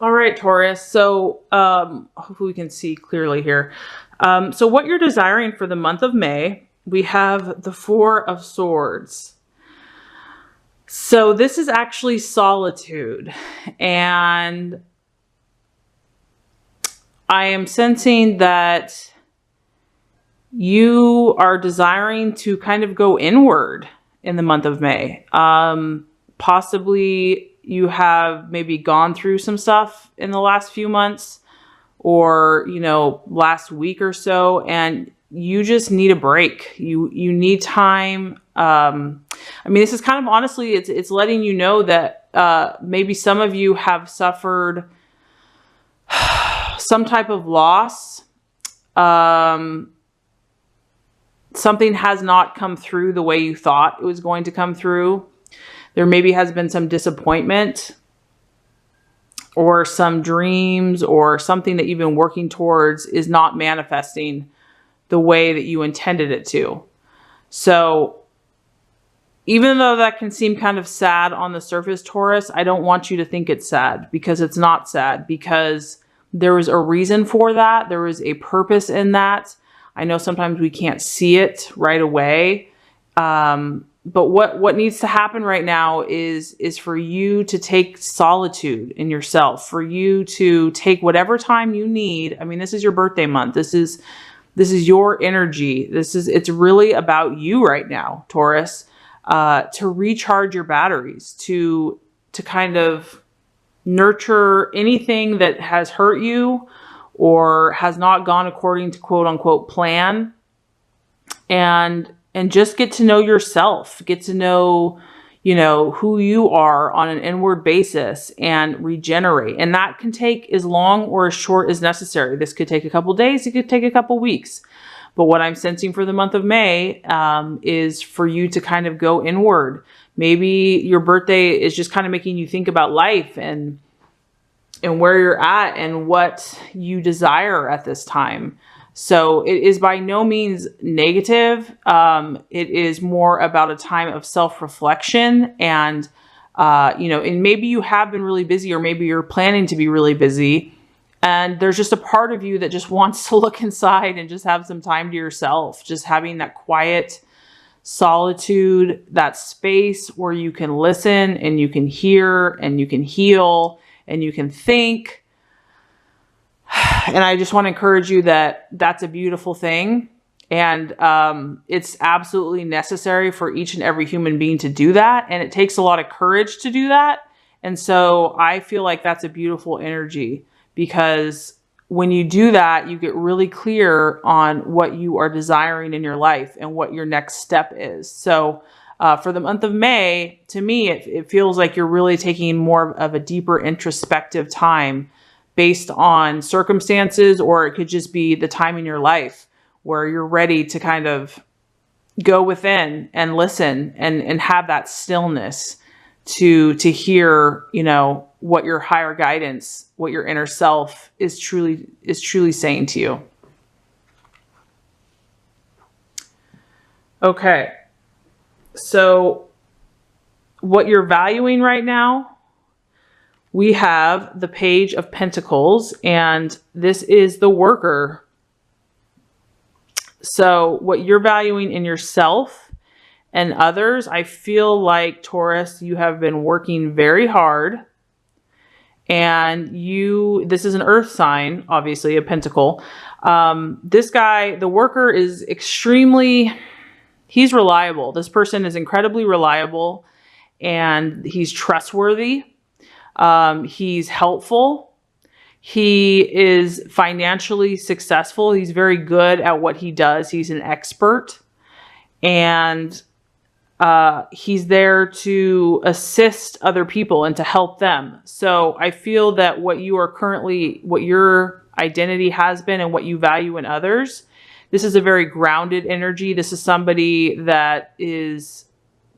All right, Taurus. So hopefully we can see clearly here. So what you're desiring for the month of May, we have the Four of Swords. So this is actually solitude. And I am sensing that you are desiring to kind of go inward in the month of May. Possibly you have maybe gone through some stuff in the last few months or, last week or so, and you just need a break. You need time. This is kind of honestly, it's letting you know that maybe some of you have suffered some type of loss. Something has not come through the way you thought it was going to come through. There maybe has been some disappointment or some dreams or something that you've been working towards is not manifesting the way that you intended it to. So even though that can seem kind of sad on the surface, Taurus, I don't want you to think it's sad, because it's not sad, because there was a reason for that. There was a purpose in that. I know sometimes we can't see it right away. But what needs to happen right now is for you to take solitude in yourself, for you to take whatever time you need. I mean, this is your birthday month. This is your energy. It's really about you right now, Taurus, to recharge your batteries, to kind of nurture anything that has hurt you or has not gone according to quote unquote plan, and just get to know yourself, get to know, who you are on an inward basis and regenerate. And that can take as long or as short as necessary. This could take a couple days. It could take a couple weeks. But what I'm sensing for the month of May is for you to kind of go inward. Maybe your birthday is just kind of making you think about life and where you're at and what you desire at this time. So it is by no means negative. It is more about a time of self-reflection and, and maybe you have been really busy, or maybe you're planning to be really busy. And there's just a part of you that just wants to look inside and just have some time to yourself, just having that quiet solitude, that space where you can listen and you can hear and you can heal and you can think. And I just want to encourage you that that's a beautiful thing. And it's absolutely necessary for each and every human being to do that. And it takes a lot of courage to do that. And so I feel like that's a beautiful energy, because when you do that, you get really clear on what you are desiring in your life and what your next step is. So for the month of May, to me, it feels like you're really taking more of a deeper introspective time based on circumstances, or it could just be the time in your life where you're ready to kind of go within and listen and have that stillness to hear, what your higher guidance, what your inner self is truly saying to you. Okay. So what you're valuing right now, we have the Page of Pentacles, and this is the Worker. So what you're valuing in yourself and others, I feel like, Taurus, you have been working very hard, and this is an earth sign, obviously a pentacle. This guy, the Worker, is he's reliable. This person is incredibly reliable, and he's trustworthy. He's helpful. He is financially successful. He's very good at what he does. He's an expert, and he's there to assist other people and to help them. So I feel that what your identity has been and what you value in others, this is a very grounded energy. This is somebody that is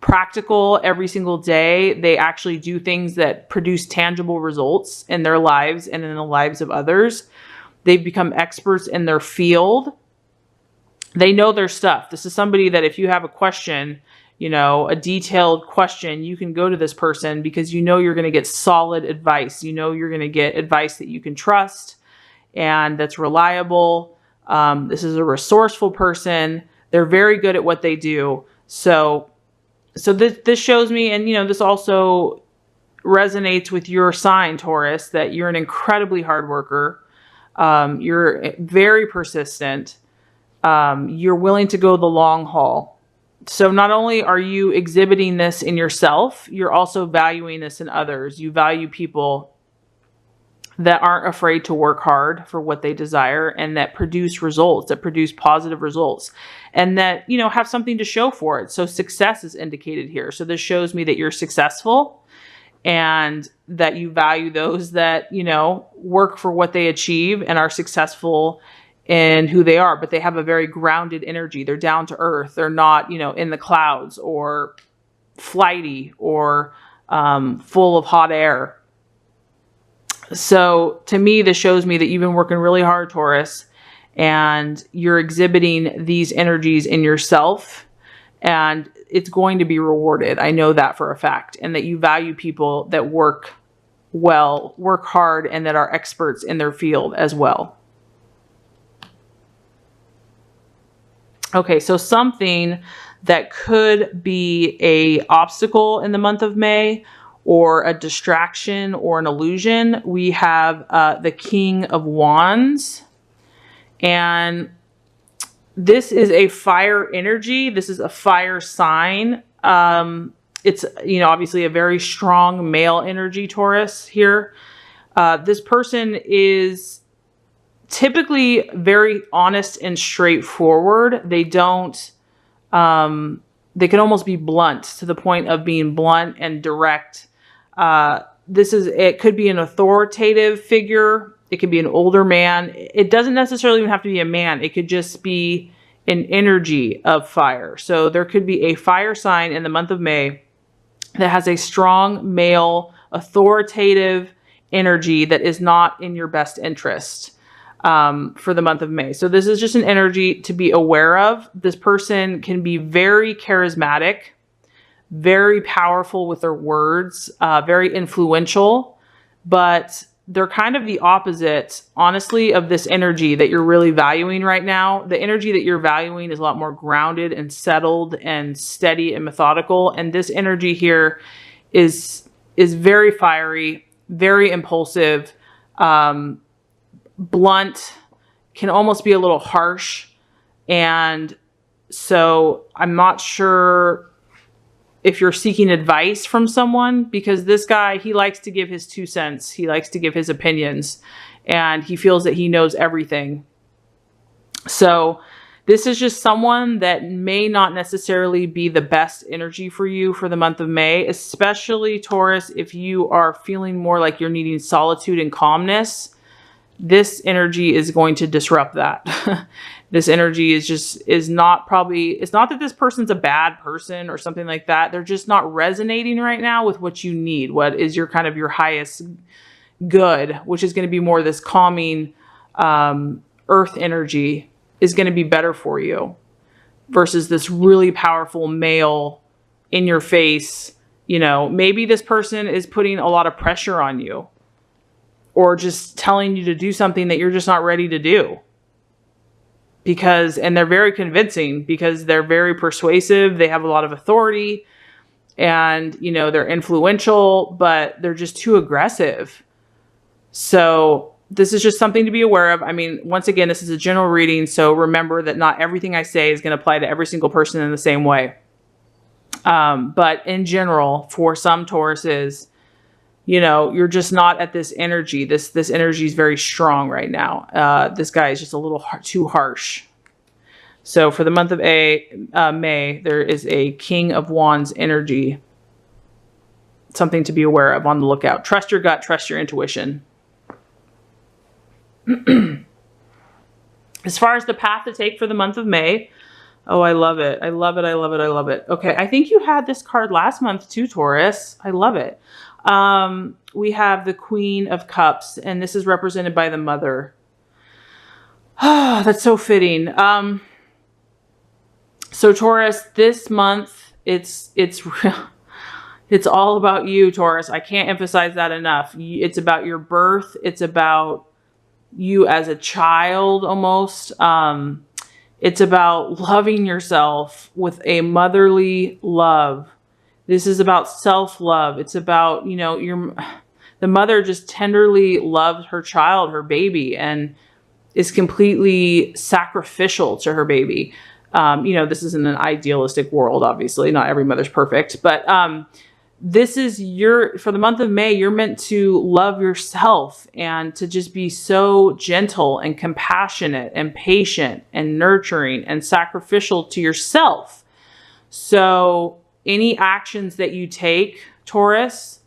practical every single day. They actually do things that produce tangible results in their lives and in the lives of others. They've become experts in their field. They know their stuff. This is somebody that if you have a question, a detailed question, you can go to this person because you know you're going to get solid advice. You know you're going to get advice that you can trust and that's reliable. This is a resourceful person. They're very good at what they do. So this shows me, and this also resonates with your sign, Taurus, that you're an incredibly hard worker. You're very persistent. You're willing to go the long haul. So not only are you exhibiting this in yourself, you're also valuing this in others. You value people that aren't afraid to work hard for what they desire and that produce results, that produce positive results, and that, have something to show for it. So success is indicated here. So this shows me that you're successful and that you value those that, work for what they achieve and are successful in who they are, but they have a very grounded energy. They're down to earth. They're not, in the clouds or flighty or full of hot air. So to me, this shows me that you've been working really hard, Taurus, and you're exhibiting these energies in yourself, and it's going to be rewarded. I know that for a fact, and that you value people that work well, work hard, and that are experts in their field as well. Okay, so something that could be an obstacle in the month of May, or a distraction or an illusion, we have the King of Wands. And this is a fire energy. This is a fire sign. It's, obviously a very strong male energy, Taurus, here. This person is typically very honest and straightforward. They don't, they can almost be blunt, to the point of being blunt and direct. It could be an authoritative figure. It could be an older man. It doesn't necessarily even have to be a man. It could just be an energy of fire. So there could be a fire sign in the month of May that has a strong male authoritative energy that is not in your best interest for the month of May. So this is just an energy to be aware of. This person can be very charismatic, very powerful with their words, very influential, but they're kind of the opposite, honestly, of this energy that you're really valuing right now. The energy that you're valuing is a lot more grounded and settled and steady and methodical. And this energy here is very fiery, very impulsive, blunt, can almost be a little harsh. And so I'm not sure if you're seeking advice from someone, because this guy, he likes to give his 2 cents. He likes to give his opinions, and he feels that he knows everything. So this is just someone that may not necessarily be the best energy for you for the month of May, especially Taurus, if you are feeling more like you're needing solitude and calmness. This energy is going to disrupt that. This energy is not probably, it's not that this person's a bad person or something like that. They're just not resonating right now with what you need. What is your kind of your highest good, which is going to be more this calming earth energy is going to be better for you versus this really powerful male in your face. Maybe this person is putting a lot of pressure on you, or just telling you to do something that you're just not ready to do. And they're very convincing because they're very persuasive. They have a lot of authority and, they're influential, but they're just too aggressive. So this is just something to be aware of. I mean, once again, this is a general reading. So remember that not everything I say is going to apply to every single person in the same way. But in general, for some Tauruses, you're just not at this energy. This energy is very strong right now. This guy is just a little too harsh. So for the month of May, there is a King of Wands energy. Something to be aware of, on the lookout. Trust your gut, trust your intuition. As far as the path to take for the month of May, oh, I love it. I love it. I love it. I love it. Okay, I think you had this card last month too, Taurus. I love it. We have the Queen of Cups, and this is represented by the Mother. Ah, that's so fitting. So Taurus, this month It's real. It's all about you, Taurus. I can't emphasize that enough. It's about your birth. It's about you as a child almost. It's about loving yourself with a motherly love. This is about self-love. It's about, you know, the mother just tenderly loves her child, her baby, and is completely sacrificial to her baby. You know, this isn't an idealistic world, obviously. Not every mother's perfect, but this is for the month of May, you're meant to love yourself and to just be so gentle and compassionate and patient and nurturing and sacrificial to yourself. So any actions that you take, Taurus,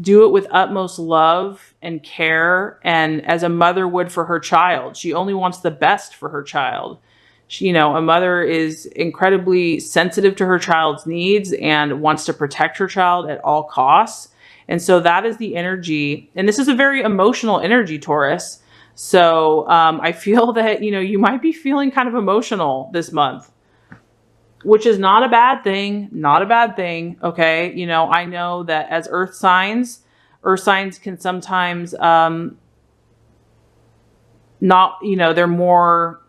do it with utmost love and care, and as a mother would for her child. She only wants the best for her child. She, you know, a mother is incredibly sensitive to her child's needs and wants to protect her child at all costs. And so that is the energy. And this is a very emotional energy, Taurus. So I feel that, you know, you might be feeling kind of emotional this month, which is not a bad thing. Not a bad thing. Okay. You know, I know that as earth signs can sometimes not, you know, they're more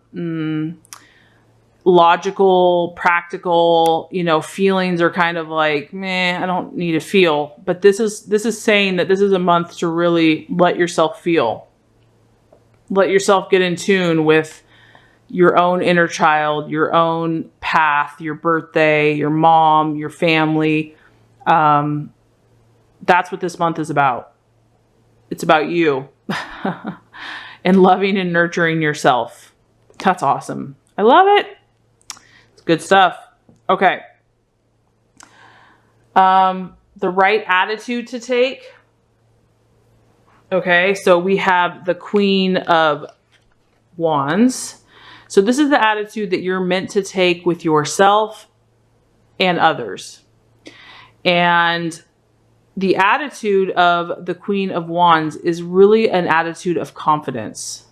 logical, practical, you know, feelings are kind of like, meh, I don't need to feel. But this is saying that this is a month to really let yourself feel. Let yourself get in tune with your own inner child, your own path, your birthday, your mom, your family. That's what this month is about. It's about you and loving and nurturing yourself. That's awesome. I love it. It's good stuff. Okay. The right attitude to take. Okay. So we have the Queen of Wands. So this is the attitude that you're meant to take with yourself and others. And the attitude of the Queen of Wands is really an attitude of confidence.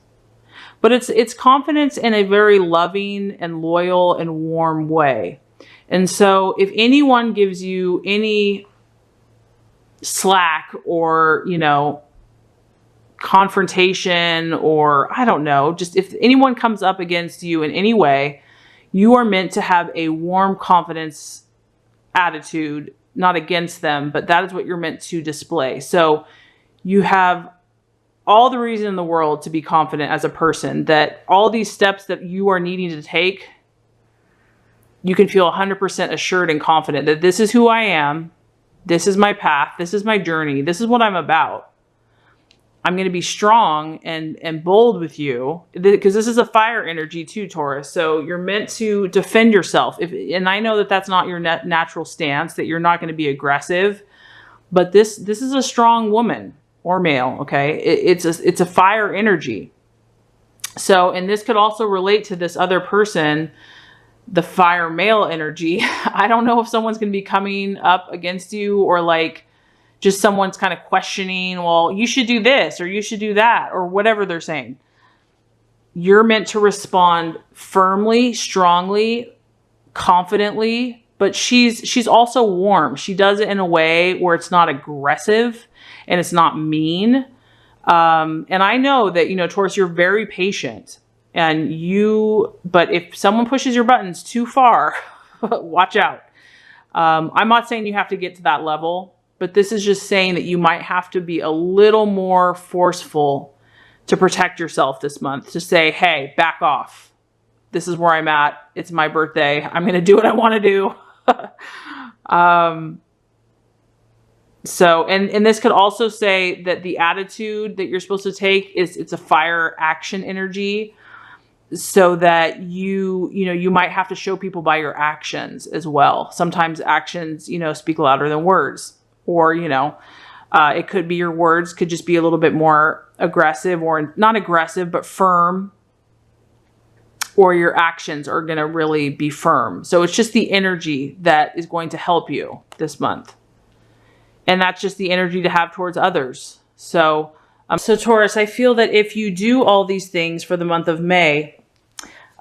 But it's confidence in a very loving and loyal and warm way. And so if anyone gives you any slack or, you know, confrontation, or I don't know, just if anyone comes up against you in any way, you are meant to have a warm confidence attitude, not against them, but that is what you're meant to display. So you have all the reason in the world to be confident as a person, that all these steps that you are needing to take, you can feel 100% assured and confident that this is who I am. This is my path. This is my journey. This is what I'm about. I'm going to be strong and bold with you, because this is a fire energy too, Taurus. So you're meant to defend yourself. And I know that that's not your natural stance, that you're not going to be aggressive, but this is a strong woman or male. Okay. It's a fire energy. So, and this could also relate to this other person, the fire male energy. I don't know if someone's going to be coming up against you, or like, just someone's kind of questioning, well, you should do this or you should do that, or whatever they're saying. You're meant to respond firmly, strongly, confidently, but she's also warm. She does it in a way where it's not aggressive and it's not mean. And I know that, you know, Taurus, you're very patient, but if someone pushes your buttons too far, watch out. I'm not saying you have to get to that level, but this is just saying that you might have to be a little more forceful to protect yourself this month, to say, hey, back off. This is where I'm at. It's my birthday. I'm going to do what I want to do. So, and this could also say that the attitude that you're supposed to take it's a fire action energy, so that you might have to show people by your actions as well. Sometimes actions, speak louder than words. Or, it could be your words could just be a little bit more aggressive, or not aggressive, but firm. Or your actions are going to really be firm. So it's just the energy that is going to help you this month. And that's just the energy to have towards others. So Taurus, I feel that if you do all these things for the month of May,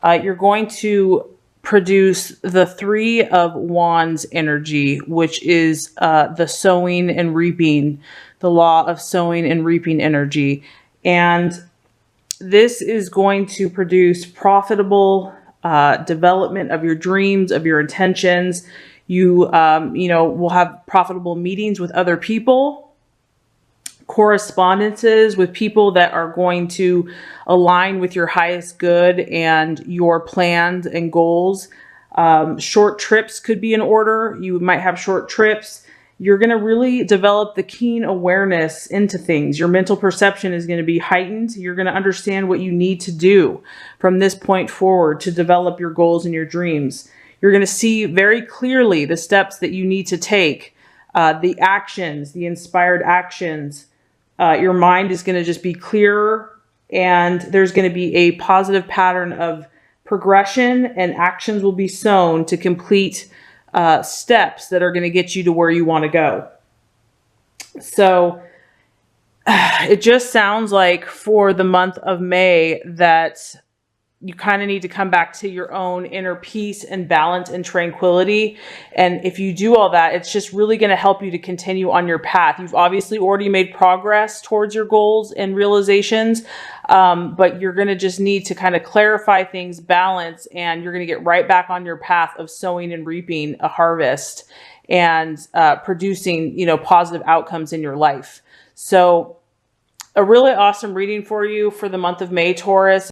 you're going to produce the Three of Wands energy, which is the sowing and reaping, the law of sowing and reaping energy. And this is going to produce profitable development of your dreams, of your intentions. You, will have profitable meetings with other people, correspondences with people that are going to align with your highest good and your plans and goals. Short trips could be in order. You might have short trips. You're going to really develop the keen awareness into things. Your mental perception is going to be heightened. You're going to understand what you need to do from this point forward to develop your goals and your dreams. You're going to see very clearly the steps that you need to take, the actions, the inspired actions. Your mind is going to just be clearer, and there's going to be a positive pattern of progression, and actions will be sown to complete steps that are going to get you to where you want to go. So it just sounds like for the month of May that you kind of need to come back to your own inner peace and balance and tranquility. And if you do all that, it's just really going to help you to continue on your path. You've obviously already made progress towards your goals and realizations, but you're going to just need to kind of clarify things, balance, and you're going to get right back on your path of sowing and reaping a harvest and producing, positive outcomes in your life. So a really awesome reading for you for the month of May, Taurus.